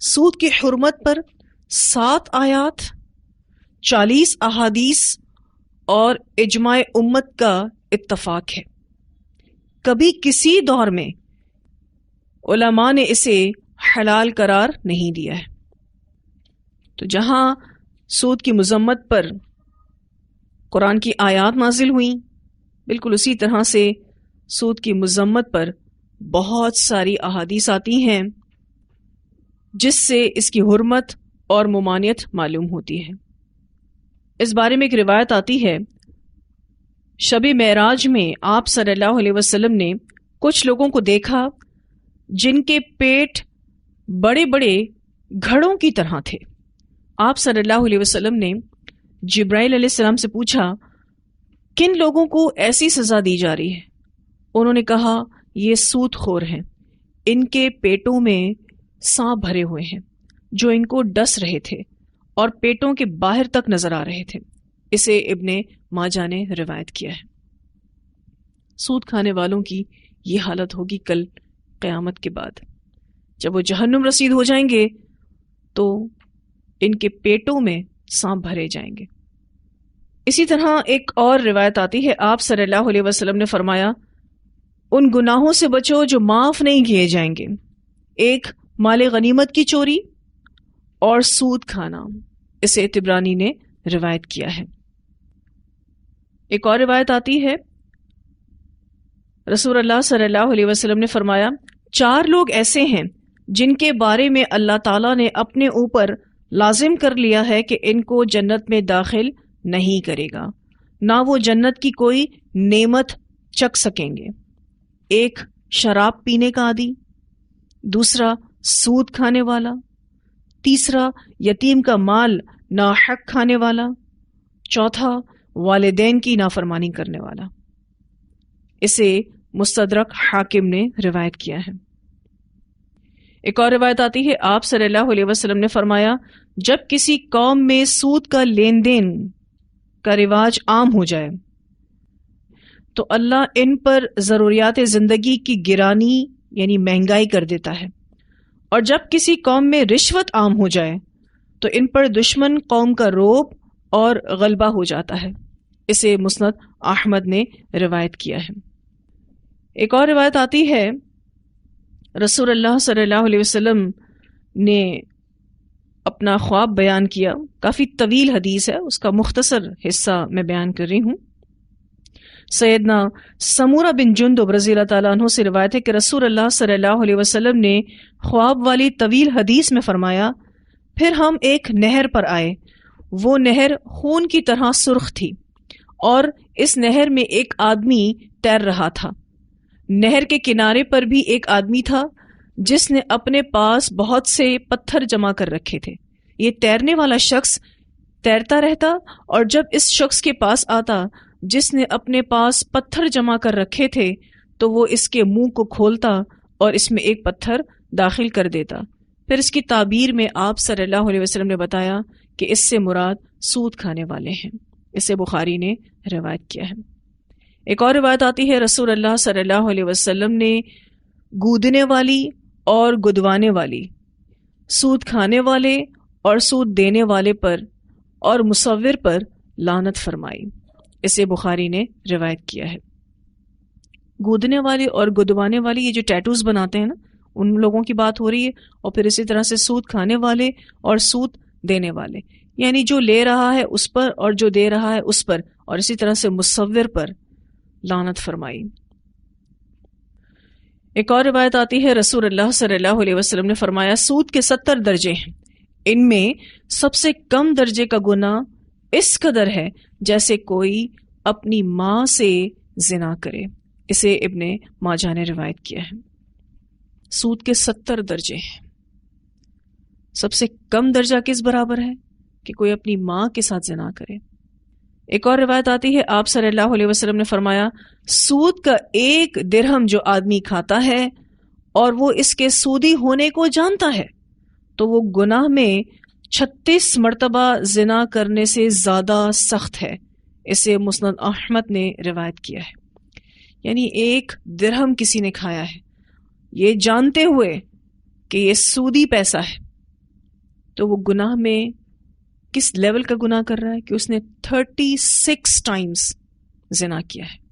سود کی حرمت پر 7 آیات، 40 احادیث اور اجماع امت کا اتفاق ہے۔ کبھی کسی دور میں علماء نے اسے حلال قرار نہیں دیا ہے۔ تو جہاں سود کی مذمت پر قرآن کی آیات نازل ہوئیں، بالکل اسی طرح سے سود کی مذمت پر بہت ساری احادیث آتی ہیں جس سے اس کی حرمت اور ممانعت معلوم ہوتی ہے۔ اس بارے میں ایک روایت آتی ہے، شب معراج میں آپ صلی اللہ علیہ وسلم نے کچھ لوگوں کو دیکھا جن کے پیٹ بڑے بڑے گھڑوں کی طرح تھے۔ آپ صلی اللہ علیہ وسلم نے جبرائیل علیہ السلام سے پوچھا، کن لوگوں کو ایسی سزا دی جا رہی ہے؟ انہوں نے کہا، یہ سود خور ہیں، ان کے پیٹوں میں سانپ بھرے ہوئے ہیں جو ان کو ڈس رہے تھے اور پیٹوں کے باہر تک نظر آ رہے تھے۔ اسے ابن ماجہ نے روایت کیا ہے۔ سود کھانے والوں کی یہ حالت ہوگی کل قیامت کے بعد، جب وہ جہنم رسید ہو جائیں گے تو ان کے پیٹوں میں سانپ بھرے جائیں گے۔ اسی طرح ایک اور روایت آتی ہے، آپ صلی اللہ علیہ وسلم نے فرمایا، ان گناہوں سے بچو جو معاف نہیں کیے جائیں گے، ایک مال غنیمت کی چوری اور سود کھانا۔ اسے طبرانی نے روایت کیا ہے۔ ایک اور روایت آتی ہے، رسول اللہ صلی اللہ علیہ وسلم نے فرمایا، 4 لوگ ایسے ہیں جن کے بارے میں اللہ تعالیٰ نے اپنے اوپر لازم کر لیا ہے کہ ان کو جنت میں داخل نہیں کرے گا، نہ وہ جنت کی کوئی نعمت چکھ سکیں گے۔ ایک شراب پینے کا عادی، دوسرا سود کھانے والا، تیسرا یتیم کا مال ناحق کھانے والا، چوتھا والدین کی نافرمانی کرنے والا۔ اسے مستدرک حاکم نے روایت کیا ہے۔ ایک اور روایت آتی ہے، آپ صلی اللہ علیہ وسلم نے فرمایا، جب کسی قوم میں سود کا لین دین کا رواج عام ہو جائے تو اللہ ان پر ضروریات زندگی کی گرانی یعنی مہنگائی کر دیتا ہے، اور جب کسی قوم میں رشوت عام ہو جائے تو ان پر دشمن قوم کا رعب اور غلبہ ہو جاتا ہے۔ اسے مسند احمد نے روایت کیا ہے۔ ایک اور روایت آتی ہے، رسول اللہ صلی اللہ علیہ وسلم نے اپنا خواب بیان کیا، کافی طویل حدیث ہے، اس کا مختصر حصہ میں بیان کر رہی ہوں۔ سیدنا سمورہ بن جندب رضی اللہ تعالیٰ عنہ سے روایت ہے کہ رسول اللہ صلی اللہ علیہ وسلم نے خواب والی طویل حدیث میں فرمایا، پھر ہم ایک نہر پر آئے، وہ نہر خون کی طرح سرخ تھی اور اس نہر میں ایک آدمی تیر رہا تھا۔ نہر کے کنارے پر بھی ایک آدمی تھا جس نے اپنے پاس بہت سے پتھر جمع کر رکھے تھے۔ یہ تیرنے والا شخص تیرتا رہتا اور جب اس شخص کے پاس آتا جس نے اپنے پاس پتھر جمع کر رکھے تھے تو وہ اس کے منہ کو کھولتا اور اس میں ایک پتھر داخل کر دیتا۔ پھر اس کی تعبیر میں آپ صلی اللہ علیہ وسلم نے بتایا کہ اس سے مراد سود کھانے والے ہیں۔ اسے بخاری نے روایت کیا ہے۔ ایک اور روایت آتی ہے، رسول اللہ صلی اللہ علیہ وسلم نے گودنے والی اور گدوانے والی، سود کھانے والے اور سود دینے والے پر اور مصور پر لعنت فرمائی۔ اسے بخاری نے روایت کیا ہے۔ گودنے والے اور گدوانے والی، یہ جو ٹیٹوز بناتے ہیں نا، ان لوگوں کی بات ہو رہی ہے، اور پھر اسی طرح سے سود کھانے والے اور سود دینے والے، یعنی جو لے رہا ہے اس پر اور جو دے رہا ہے اس پر، اور اسی طرح سے مصور پر لعنت فرمائی۔ ایک اور روایت آتی ہے، رسول اللہ صلی اللہ علیہ وسلم نے فرمایا، سود کے 70 درجے ہیں، ان میں سب سے کم درجے کا گناہ اس قدر ہے جیسے کوئی اپنی ماں سے زنا کرے۔ اسے ابن ماجہ نے روایت کیا ہے۔ سود کے 70 درجے ہیں، سب سے کم درجہ کس برابر ہے کہ کوئی اپنی ماں کے ساتھ زنا کرے۔ ایک اور روایت آتی ہے، آپ صلی اللہ علیہ وسلم نے فرمایا، سود کا 1 درہم جو آدمی کھاتا ہے اور وہ اس کے سودی ہونے کو جانتا ہے تو وہ گناہ میں 36 مرتبہ زنا کرنے سے زیادہ سخت ہے۔ اسے مسند احمد نے روایت کیا ہے۔ یعنی 1 درہم کسی نے کھایا ہے، یہ جانتے ہوئے کہ یہ سودی پیسہ ہے، تو وہ گناہ میں کس لیول کا گناہ کر رہا ہے کہ اس نے 36 ٹائمز زنا کیا ہے۔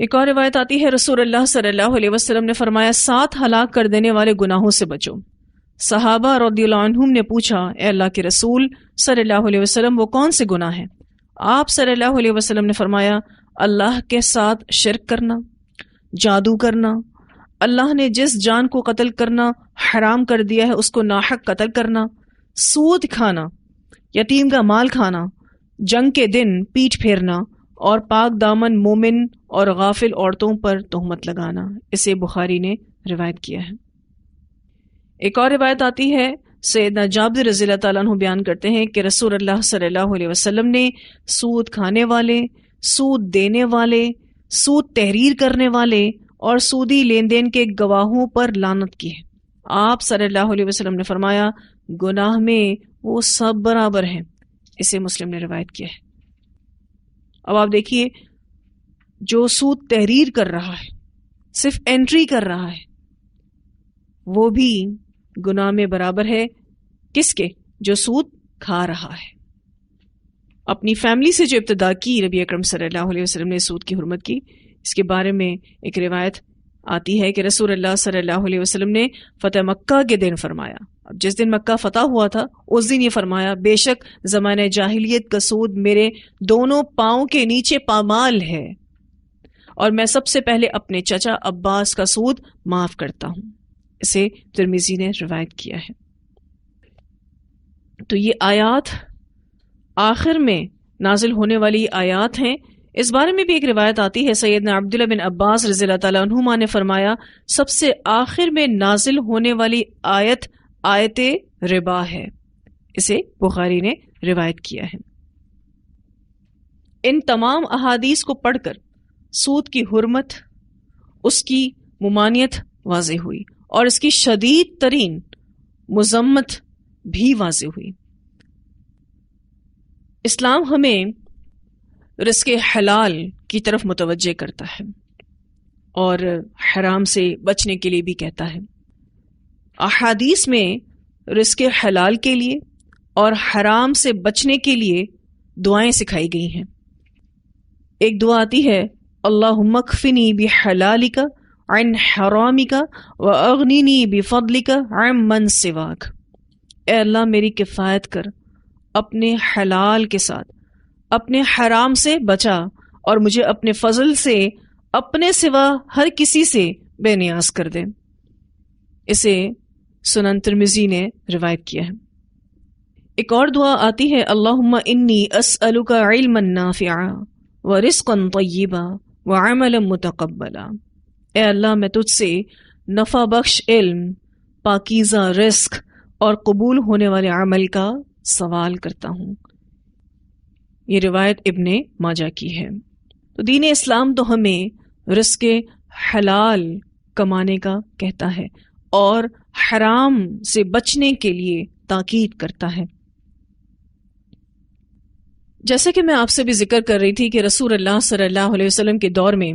ایک اور روایت آتی ہے رسول اللہ صلی اللہ علیہ وسلم نے فرمایا 7 ہلاک کر دینے والے گناہوں سے بچو۔ صحابہ رضی اللہ عنہم نے پوچھا اے اللہ کے رسول صلی اللہ علیہ وسلم وہ کون سے گناہ ہیں؟ آپ صلی اللہ علیہ وسلم نے فرمایا اللہ کے ساتھ شرک کرنا، جادو کرنا، اللہ نے جس جان کو قتل کرنا حرام کر دیا ہے اس کو ناحق قتل کرنا، سود کھانا، یتیم کا مال کھانا، جنگ کے دن پیٹھ پھیرنا اور پاک دامن مومن اور غافل عورتوں پر تہمت لگانا۔ اسے بخاری نے روایت کیا ہے۔ ایک اور روایت آتی ہے سیدنا جابر رضی اللہ تعالیٰ عنہ بیان کرتے ہیں کہ رسول اللہ صلی اللہ علیہ وسلم نے سود کھانے والے، سود دینے والے، سود تحریر کرنے والے اور سودی لین دین کے گواہوں پر لعنت کی ہے۔ آپ صلی اللہ علیہ وسلم نے فرمایا گناہ میں وہ سب برابر ہیں۔ اسے مسلم نے روایت کیا ہے۔ اب آپ دیکھیے جو سود تحریر کر رہا ہے، صرف انٹری کر رہا ہے، وہ بھی گناہ میں برابر ہے کس کے؟ جو سود کھا رہا ہے۔ اپنی فیملی سے جو ابتدا کی نبی اکرم صلی اللہ علیہ وسلم نے سود کی حرمت کی، اس کے بارے میں ایک روایت آتی ہے کہ رسول اللہ صلی اللہ علیہ وسلم نے فتح مکہ کے دن فرمایا، اب جس دن مکہ فتح ہوا تھا اس دن یہ فرمایا بے شک زمانہ جاہلیت کا سود میرے دونوں پاؤں کے نیچے پامال ہے اور میں سب سے پہلے اپنے چچا عباس کا سود معاف کرتا ہوں۔ اسے ترمذی نے روایت کیا ہے۔ تو یہ آیات آخر میں نازل ہونے والی آیات ہیں۔ اس بارے میں بھی ایک روایت آتی ہے سیدنا عبداللہ بن عباس رضی اللہ تعالیٰ عنہما نے فرمایا سب سے آخر میں نازل ہونے والی آیت ربا ہے۔ اسے بخاری نے روایت کیا ہے۔ ان تمام احادیث کو پڑھ کر سود کی حرمت، اس کی ممانعت واضح ہوئی اور اس کی شدید ترین مذمت بھی واضح ہوئی۔ اسلام ہمیں رزق حلال کی طرف متوجہ کرتا ہے اور حرام سے بچنے کے لیے بھی کہتا ہے۔ احادیث میں رزق حلال کے لیے اور حرام سے بچنے کے لیے دعائیں سکھائی گئی ہیں۔ ایک دعا آتی ہے اللہم اکفنی بحلالک عن حرامک واغننی بفضلک عن من سواک۔ اے اللہ میری کفایت کر اپنے حلال کے ساتھ، اپنے حرام سے بچا اور مجھے اپنے فضل سے اپنے سوا ہر کسی سے بے نیاز کر دے۔ اسے سنن ترمذی نے روایت کیا ہے۔ ایک اور دعا آتی ہے اللہم انی اسألک علما نافعا ورزقا طیبا وعملا متقبلا۔ اے اللہ میں تجھ سے نفع بخش علم، پاکیزہ رزق اور قبول ہونے والے عمل کا سوال کرتا ہوں۔ یہ روایت ابن ماجہ کی ہے۔ تو دین اسلام تو ہمیں رزق حلال کمانے کا کہتا ہے اور حرام سے بچنے کے لیے تاکید کرتا ہے۔ جیسے کہ میں آپ سے بھی ذکر کر رہی تھی کہ رسول اللہ صلی اللہ علیہ وسلم کے دور میں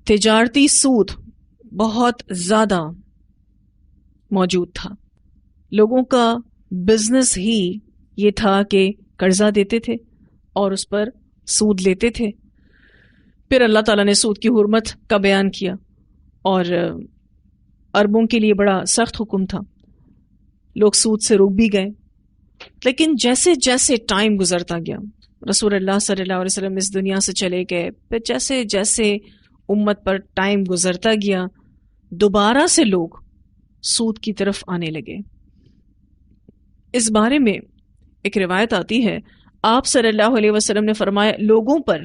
تجارتی سود بہت زیادہ موجود تھا۔ لوگوں کا بزنس ہی یہ تھا کہ قرضہ دیتے تھے اور اس پر سود لیتے تھے۔ پھر اللہ تعالیٰ نے سود کی حرمت کا بیان کیا اور عربوں کے لیے بڑا سخت حکم تھا، لوگ سود سے روک بھی گئے۔ لیکن جیسے جیسے ٹائم گزرتا گیا، رسول اللہ صلی اللہ علیہ وسلم اس دنیا سے چلے گئے، پھر جیسے جیسے امت پر ٹائم گزرتا گیا دوبارہ سے لوگ سود کی طرف آنے لگے۔ اس بارے میں ایک روایت آتی ہے آپ صلی اللہ علیہ وسلم نے فرمایا لوگوں پر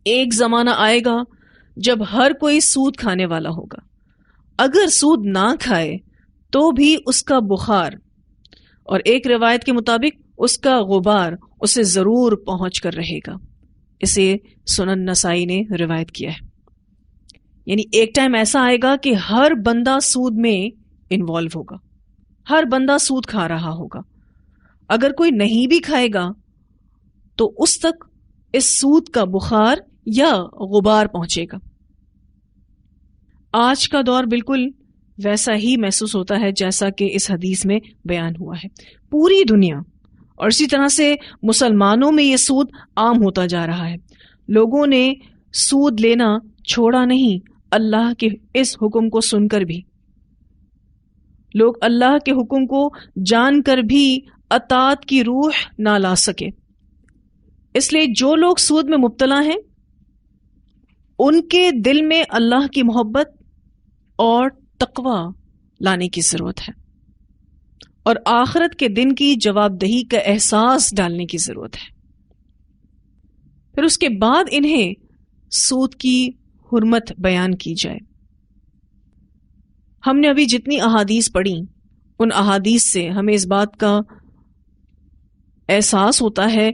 ایک زمانہ آئے گا جب ہر کوئی سود کھانے والا ہوگا، اگر سود نہ کھائے تو بھی اس کا بخار اور ایک روایت کے مطابق اس کا غبار اسے ضرور پہنچ کر رہے گا۔ اسے سنن نسائی نے روایت کیا ہے۔ یعنی ایک ٹائم ایسا آئے گا کہ ہر بندہ سود میں انوالو ہوگا، ہر بندہ سود کھا رہا ہوگا۔ اگر کوئی نہیں بھی کھائے گا تو اس تک اس سود کا بخار یا غبار پہنچے گا۔ آج کا دور بالکل ویسا ہی محسوس ہوتا ہے جیسا کہ اس حدیث میں بیان ہوا ہے. پوری دنیا اور اسی طرح سے مسلمانوں میں یہ سود عام ہوتا جا رہا ہے. لوگوں نے سود لینا چھوڑا نہیں اللہ کے اس حکم کو سن کر بھی. لوگ اللہ کے حکم کو جان کر بھی اطاعت کی روح نہ لا سکے. اس لیے جو لوگ سود میں مبتلا ہیں ان کے دل میں اللہ کی محبت اور تقوی لانے کی ضرورت ہے اور آخرت کے دن کی جواب دہی کا احساس ڈالنے کی ضرورت ہے. پھر اس کے بعد انہیں سود کی حرمت بیان کی جائے. ہم نے ابھی جتنی احادیث پڑھی ان احادیث سے ہمیں اس بات کا احساس ہوتا ہے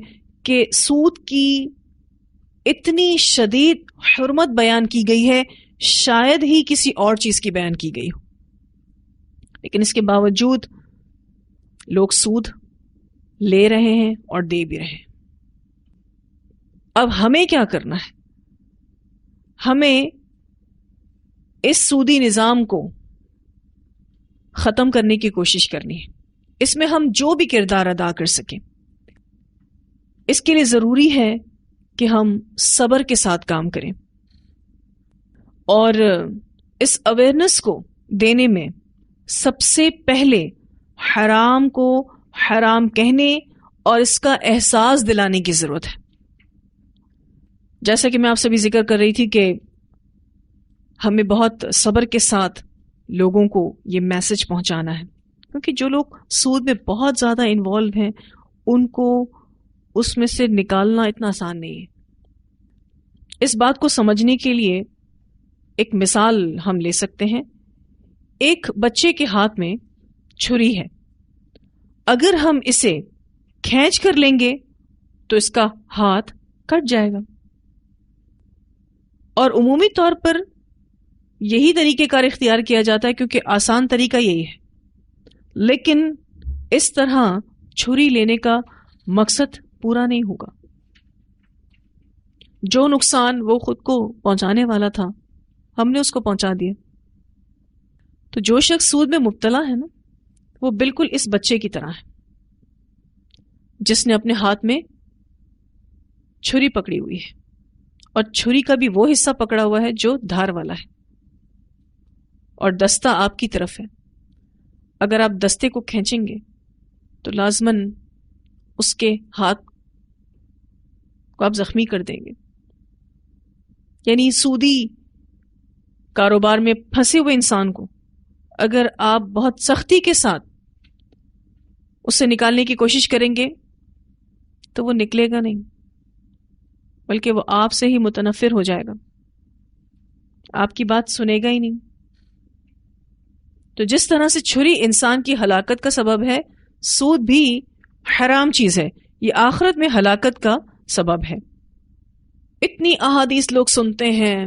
کہ سود کی اتنی شدید حرمت بیان کی گئی ہے شاید ہی کسی اور چیز کی بیان کی گئی ہو، لیکن اس کے باوجود لوگ سود لے رہے ہیں اور دے بھی رہے ہیں. اب ہمیں کیا کرنا ہے؟ ہمیں اس سودی نظام کو ختم کرنے کی کوشش کرنی ہے. اس میں ہم جو بھی کردار ادا کر سکیں. اس کے لیے ضروری ہے کہ ہم صبر کے ساتھ کام کریں اور اس اویئرنیس کو دینے میں سب سے پہلے حرام کو حرام کہنے اور اس کا احساس دلانے کی ضرورت ہے. جیسا کہ میں آپ سے بھی ذکر کر رہی تھی کہ ہمیں بہت صبر کے ساتھ لوگوں کو یہ میسج پہنچانا ہے، کیونکہ جو لوگ سود میں بہت زیادہ انوالو ہیں ان کو اس میں سے نکالنا اتنا آسان نہیں ہے. اس بات کو سمجھنے کے لیے ایک مثال ہم لے سکتے ہیں. ایک بچے کے ہاتھ میں چھری ہے، اگر ہم اسے کھینچ کر لیں گے تو اس کا ہاتھ کٹ جائے گا، اور عمومی طور پر یہی طریقہ کار اختیار کیا جاتا ہے کیونکہ آسان طریقہ یہی ہے. لیکن اس طرح چھری لینے کا مقصد پورا نہیں ہوگا. جو نقصان وہ خود کو پہنچانے والا تھا ہم نے اس کو پہنچا دیا. تو جو شخص سود میں مبتلا ہے نا وہ بالکل اس بچے کی طرح ہے جس نے اپنے ہاتھ میں چھری پکڑی ہوئی ہے، اور چھری کا بھی وہ حصہ پکڑا ہوا ہے جو دھار والا ہے، اور دستہ آپ کی طرف ہے. اگر آپ دستے کو کھینچیں گے تو لازماً اس کے ہاتھ کو آپ زخمی کر دیں گے. یعنی سودی کاروبار میں پھنسے ہوئے انسان کو اگر آپ بہت سختی کے ساتھ اس سے نکالنے کی کوشش کریں گے تو وہ نکلے گا نہیں، بلکہ وہ آپ سے ہی متنفر ہو جائے گا، آپ کی بات سنے گا ہی نہیں. تو جس طرح سے چھری انسان کی ہلاکت کا سبب ہے، سود بھی حرام چیز ہے، یہ آخرت میں ہلاکت کا سبب ہے. اتنی احادیث لوگ سنتے ہیں،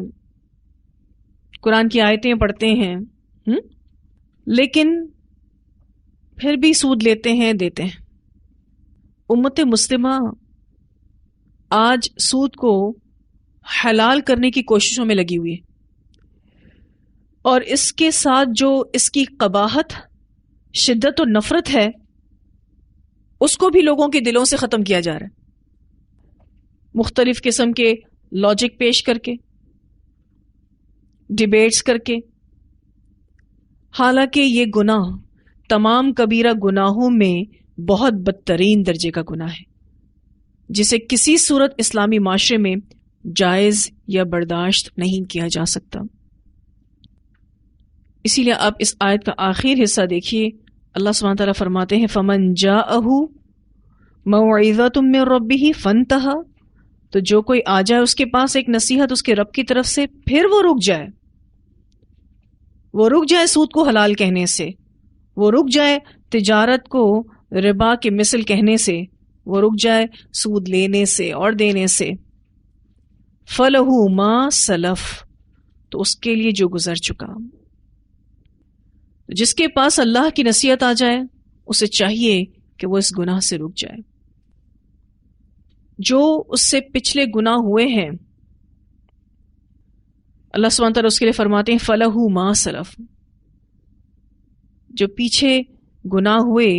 قرآن کی آیتیں پڑھتے ہیں، لیکن پھر بھی سود لیتے ہیں، دیتے ہیں. امت مسلمہ آج سود کو حلال کرنے کی کوششوں میں لگی ہوئی ہے، اور اس کے ساتھ جو اس کی قباحت، شدت و نفرت ہے اس کو بھی لوگوں کے دلوں سے ختم کیا جا رہا ہے، مختلف قسم کے لاجک پیش کر کے، ڈیبیٹس کر کے. حالانکہ یہ گناہ تمام کبیرہ گناہوں میں بہت بدترین درجے کا گناہ ہے جسے کسی صورت اسلامی معاشرے میں جائز یا برداشت نہیں کیا جا سکتا. اسی لیے آپ اس آیت کا آخر حصہ دیکھیے، اللہ سبحانہ تعالیٰ فرماتے ہیں فَمَنْ جَاءَهُ مَوْعِظَةٌ مِّن رَبِّهِ فَانْتَهَى، تو جو کوئی آ جائے اس کے پاس ایک نصیحت اس کے رب کی طرف سے، پھر وہ رک جائے، وہ رک جائے سود کو حلال کہنے سے، وہ رک جائے تجارت کو ربا کے مثل کہنے سے، وہ رک جائے سود لینے سے اور دینے سے. فَلَهُ مَا سَلَف، تو اس کے لیے جو گزر چکا. جس کے پاس اللہ کی نصیحت آ جائے اسے چاہیے کہ وہ اس گناہ سے رک جائے. جو اس سے پچھلے گناہ ہوئے ہیں اللہ سبحانہ تعالیٰ اس کے لیے فرماتے ہیں فَلَهُ مَا سَلَف، جو پیچھے گناہ ہوئے،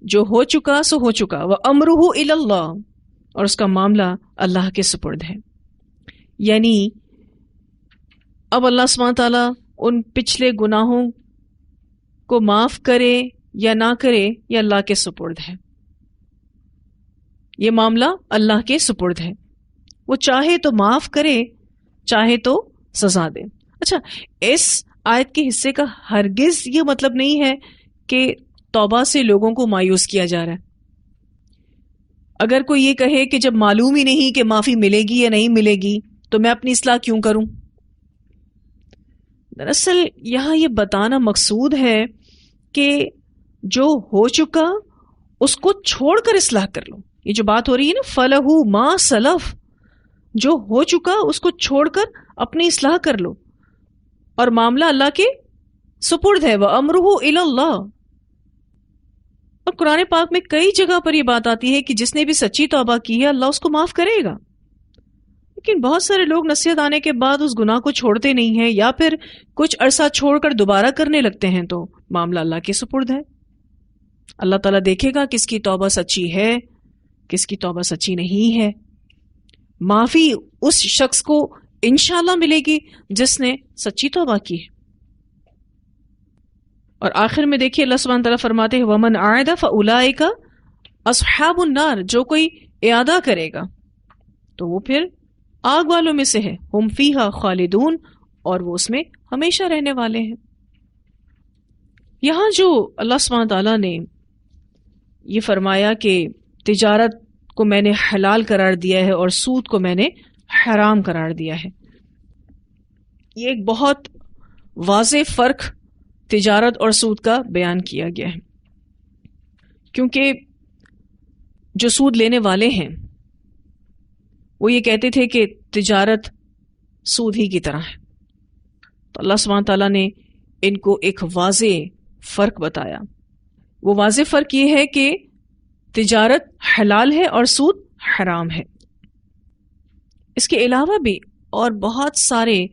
جو ہو چکا سو ہو چکا، وَأَمْرُهُ إِلَى اللَّهِ، اور اس کا معاملہ اللہ کے سپرد ہے. یعنی اب اللہ سبحانہ تعالیٰ ان پچھلے گناہوں کو معاف کرے یا نہ کرے یہ اللہ کے سپرد ہے. یہ معاملہ اللہ کے سپرد ہے، وہ چاہے تو معاف کرے، چاہے تو سزا دے. اچھا، اس آیت کے حصے کا ہرگز یہ مطلب نہیں ہے کہ توبہ سے لوگوں کو مایوس کیا جا رہا ہے. اگر کوئی یہ کہے کہ جب معلوم ہی نہیں کہ معافی ملے گی یا نہیں ملے گی تو میں اپنی اصلاح کیوں کروں؟ دراصل یہاں یہ بتانا مقصود ہے کہ جو ہو چکا اس کو چھوڑ کر اصلاح کر لو. یہ جو بات ہو رہی ہے نا، فَلَهُ مَا سَلَف، جو ہو چکا اس کو چھوڑ کر اپنی اصلاح کر لو، اور معاملہ اللہ کے سپرد ہے. وَأَمْرُهُ إِلَى اللَّهِ. اور قرآن پاک میں کئی جگہ پر یہ بات آتی ہے کہ جس نے بھی سچی توبہ کی ہے اللہ اس کو معاف کرے گا. لیکن بہت سارے لوگ نصیحت آنے کے بعد اس گناہ کو چھوڑتے نہیں ہیں، یا پھر کچھ عرصہ چھوڑ کر دوبارہ کرنے لگتے ہیں، تو معاملہ اللہ کے سپرد ہے. اللہ تعالیٰ دیکھے گا کس کی توبہ سچی ہے، کس کی توبہ سچی نہیں ہے. معافی اس شخص کو انشاءاللہ ملے گی جس نے سچی توبہ کی ہے. اور آخر میں دیکھیے اللہ سبحانہ تعالیٰ فرماتے ہیں وَمَنْ عَادَ فَأُولَٰئِكَ أَصْحَابُ النَّارِ، جو کوئی اعادہ کرے گا تو وہ پھر آگ والوں میں سے ہے. ہم فیہا خالدون، اور وہ اس میں ہمیشہ رہنے والے ہیں. یہاں جو اللہ سبحانہ تعالیٰ نے یہ فرمایا کہ تجارت کو میں نے حلال قرار دیا ہے اور سود کو میں نے حرام قرار دیا ہے، یہ ایک بہت واضح فرق تجارت اور سود کا بیان کیا گیا ہے. کیونکہ جو سود لینے والے ہیں وہ یہ کہتے تھے کہ تجارت سود ہی کی طرح ہے، تو اللہ سبحانہ تعالیٰ نے ان کو ایک واضح فرق بتایا. وہ واضح فرق یہ ہے کہ تجارت حلال ہے اور سود حرام ہے. اس کے علاوہ بھی اور بہت سارے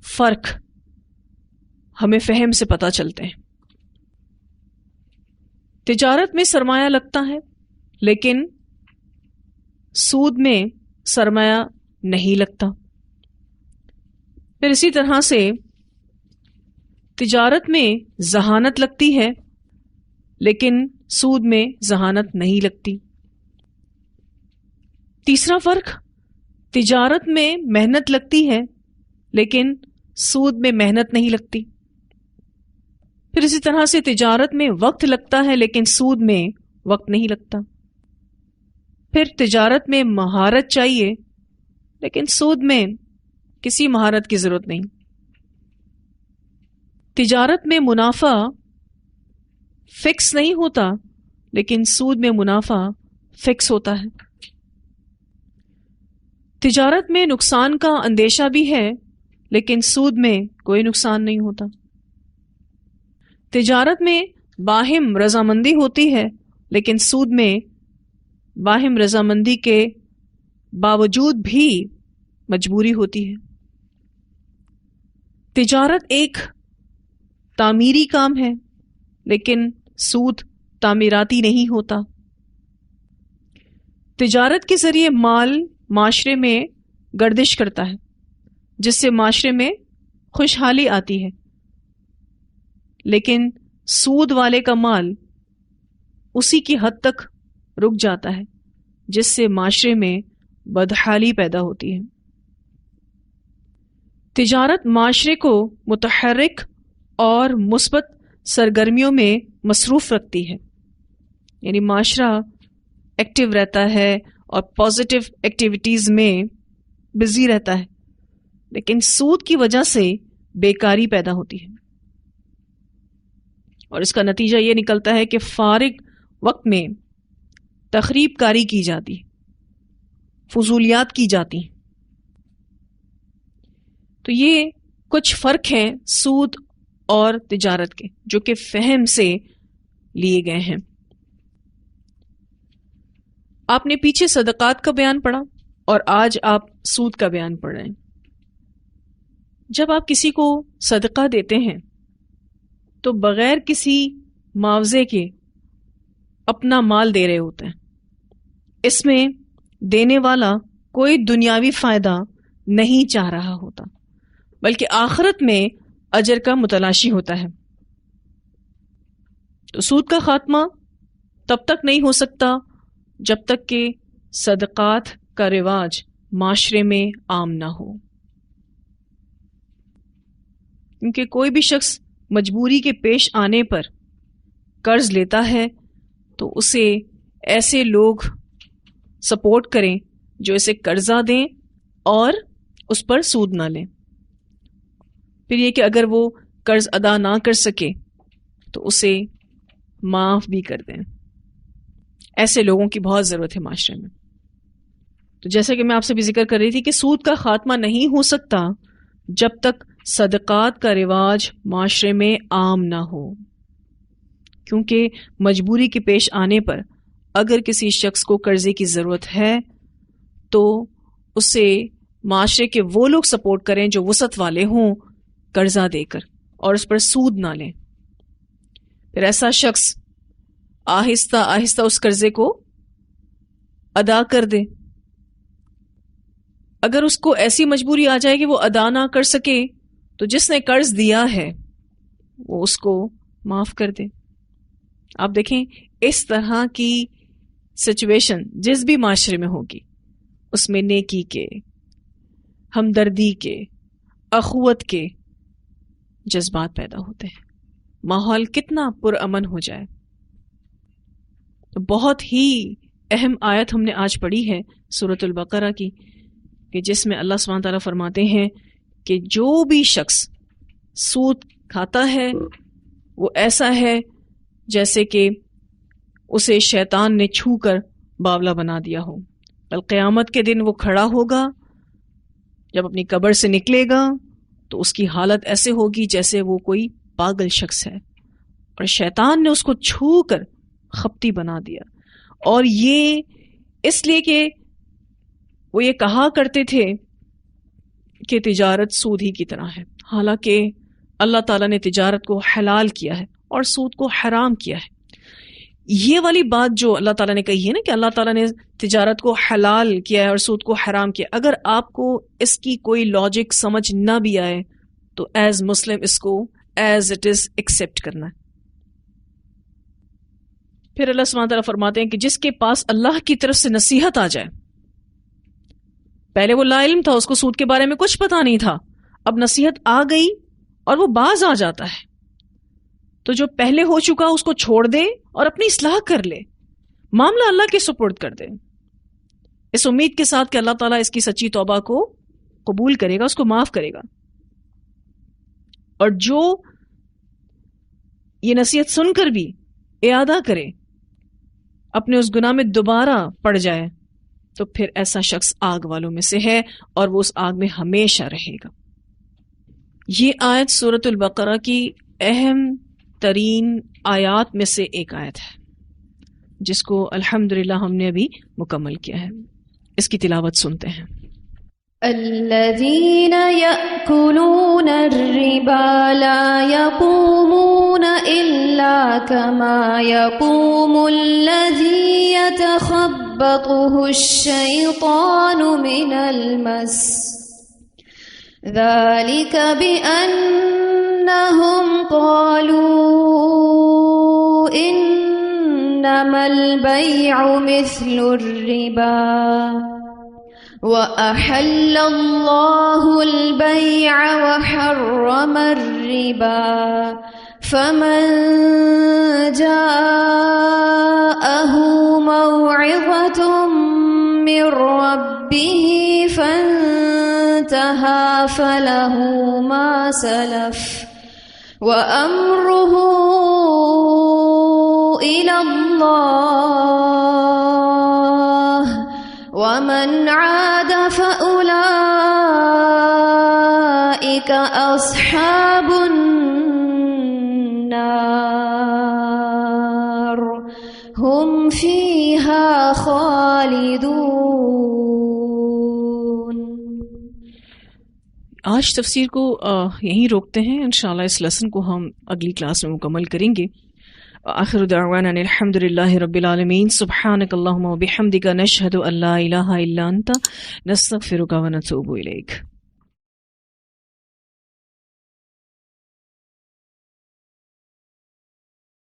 فرق ہمیں فہم سے پتہ چلتے ہیں. تجارت میں سرمایہ لگتا ہے لیکن سود میں سرمایہ نہیں لگتا. پھر اسی طرح سے تجارت میں ذہانت لگتی ہے لیکن سود میں ذہانت نہیں لگتی. تیسرا فرق، تجارت میں محنت لگتی ہے لیکن سود میں محنت نہیں لگتی. پھر اسی طرح سے تجارت میں وقت لگتا ہے لیکن سود میں وقت نہیں لگتا. پھر تجارت میں مہارت چاہیے لیکن سود میں کسی مہارت کی ضرورت نہیں. تجارت میں منافع فکس نہیں ہوتا لیکن سود میں منافع فکس ہوتا ہے. تجارت میں نقصان کا اندیشہ بھی ہے لیکن سود میں کوئی نقصان نہیں ہوتا. تجارت میں باہم رضامندی ہوتی ہے لیکن سود میں باہم رضامندی کے باوجود بھی مجبوری ہوتی ہے. تجارت ایک تعمیری کام ہے لیکن سود تعمیراتی نہیں ہوتا. تجارت کے ذریعے مال معاشرے میں گردش کرتا ہے جس سے معاشرے میں خوشحالی آتی ہے، لیکن سود والے کا مال اسی کی حد تک رک جاتا ہے جس سے معاشرے میں بدحالی پیدا ہوتی ہے. تجارت معاشرے کو متحرک اور مثبت سرگرمیوں میں مصروف رکھتی ہے، یعنی معاشرہ ایکٹیو رہتا ہے اور پازیٹیو ایکٹیویٹیز میں بزی رہتا ہے، لیکن سود کی وجہ سے بیکاری پیدا ہوتی ہے اور اس کا نتیجہ یہ نکلتا ہے کہ فارغ وقت میں تخریب کاری کی جاتی، فضولیات کی جاتی. تو یہ کچھ فرق ہیں سود اور تجارت کے جو کہ فہم سے لیے گئے ہیں. آپ نے پیچھے صدقات کا بیان پڑھا اور آج آپ سود کا بیان پڑھ رہے ہیں. جب آپ کسی کو صدقہ دیتے ہیں تو بغیر کسی معاوضے کے اپنا مال دے رہے ہوتے ہیں. اس میں دینے والا کوئی دنیاوی فائدہ نہیں چاہ رہا ہوتا بلکہ آخرت میں اجر کا متلاشی ہوتا ہے. تو سود کا خاتمہ تب تک نہیں ہو سکتا جب تک کہ صدقات کا رواج معاشرے میں عام نہ ہو. کیونکہ کوئی بھی شخص مجبوری کے پیش آنے پر قرض لیتا ہے تو اسے ایسے لوگ سپورٹ کریں جو اسے قرضہ دیں اور اس پر سود نہ لیں. پھر یہ کہ اگر وہ قرض ادا نہ کر سکے تو اسے معاف بھی کر دیں. ایسے لوگوں کی بہت ضرورت ہے معاشرے میں. تو جیسا کہ میں آپ سے بھی ذکر کر رہی تھی کہ سود کا خاتمہ نہیں ہو سکتا جب تک صدقات کا رواج معاشرے میں عام نہ ہو. کیونکہ مجبوری کے پیش آنے پر اگر کسی شخص کو قرضے کی ضرورت ہے تو اسے معاشرے کے وہ لوگ سپورٹ کریں جو وسعت والے ہوں قرضہ دے کر اور اس پر سود نہ لیں. پھر ایسا شخص آہستہ آہستہ اس قرضے کو ادا کر دے. اگر اس کو ایسی مجبوری آ جائے کہ وہ ادا نہ کر سکے تو جس نے قرض دیا ہے وہ اس کو معاف کر دے. آپ دیکھیں اس طرح کی سچویشن جس بھی معاشرے میں ہوگی اس میں نیکی کے، ہمدردی کے، اخوت کے جذبات پیدا ہوتے ہیں. ماحول کتنا پرامن ہو جائے. تو بہت ہی اہم آیت ہم نے آج پڑھی ہے سورۃ البقرہ کی کہ جس میں اللہ سبحانہ تعالیٰ فرماتے ہیں کہ جو بھی شخص سود کھاتا ہے وہ ایسا ہے جیسے کہ اسے شیطان نے چھو کر باولا بنا دیا ہو. کل قیامت کے دن وہ کھڑا ہوگا، جب اپنی قبر سے نکلے گا تو اس کی حالت ایسے ہوگی جیسے وہ کوئی پاگل شخص ہے اور شیطان نے اس کو چھو کر خپتی بنا دیا. اور یہ اس لیے کہ وہ یہ کہا کرتے تھے کہ تجارت سود ہی کی طرح ہے، حالانکہ اللہ تعالیٰ نے تجارت کو حلال کیا ہے اور سود کو حرام کیا ہے. یہ والی بات جو اللہ تعالیٰ نے کہی ہے نا کہ اللہ تعالیٰ نے تجارت کو حلال کیا ہے اور سود کو حرام کیا، اگر آپ کو اس کی کوئی لاجک سمجھ نہ بھی آئے تو ایز مسلم اس کو ایز اٹ از ایکسیپٹ کرنا ہے. پھر اللہ سبحانہ تعالیٰ فرماتے ہیں کہ جس کے پاس اللہ کی طرف سے نصیحت آ جائے، پہلے وہ لا علم تھا، اس کو سود کے بارے میں کچھ پتا نہیں تھا، اب نصیحت آ گئی اور وہ باز آ جاتا ہے، تو جو پہلے ہو چکا اس کو چھوڑ دے اور اپنی اصلاح کر لے، معاملہ اللہ کے سپرد کر دے، اس امید کے ساتھ کہ اللہ تعالیٰ اس کی سچی توبہ کو قبول کرے گا، اس کو معاف کرے گا. اور جو یہ نصیحت سن کر بھی اعادہ کرے، اپنے اس گناہ میں دوبارہ پڑ جائے، تو پھر ایسا شخص آگ والوں میں سے ہے اور وہ اس آگ میں ہمیشہ رہے گا. یہ آیت سورۃ البقرہ کی اہم ترین آیات میں سے ایک آیت ہے جس کو الحمدللہ ہم نے ابھی مکمل کیا ہے. اس کی تلاوت سنتے ہیں. الذين يأكلون الربا لا يقومون إلا كما يقوم الذي يتخبطه الشيطان من المس ذلك بأنهم قالوا إنما البيع مثل الربا وأحل الله البيع وحرم الربا فمن جاءه موعظة من ربه فانتهى فله ما سلف وأمره إلى الله ومن عاد فأولئك أصحاب النار هم فيها خالدون. آج تفسیر کو یہیں روکتے ہیں. انشاءاللہ اس لیسن کو ہم اگلی کلاس میں مکمل کریں گے. آخر دعوانا الحمد للہ رب العالمین. سبحانک اللہم و بحمدک نشہد ان لا الہ الا انت نستغفرک و نتوب الیک.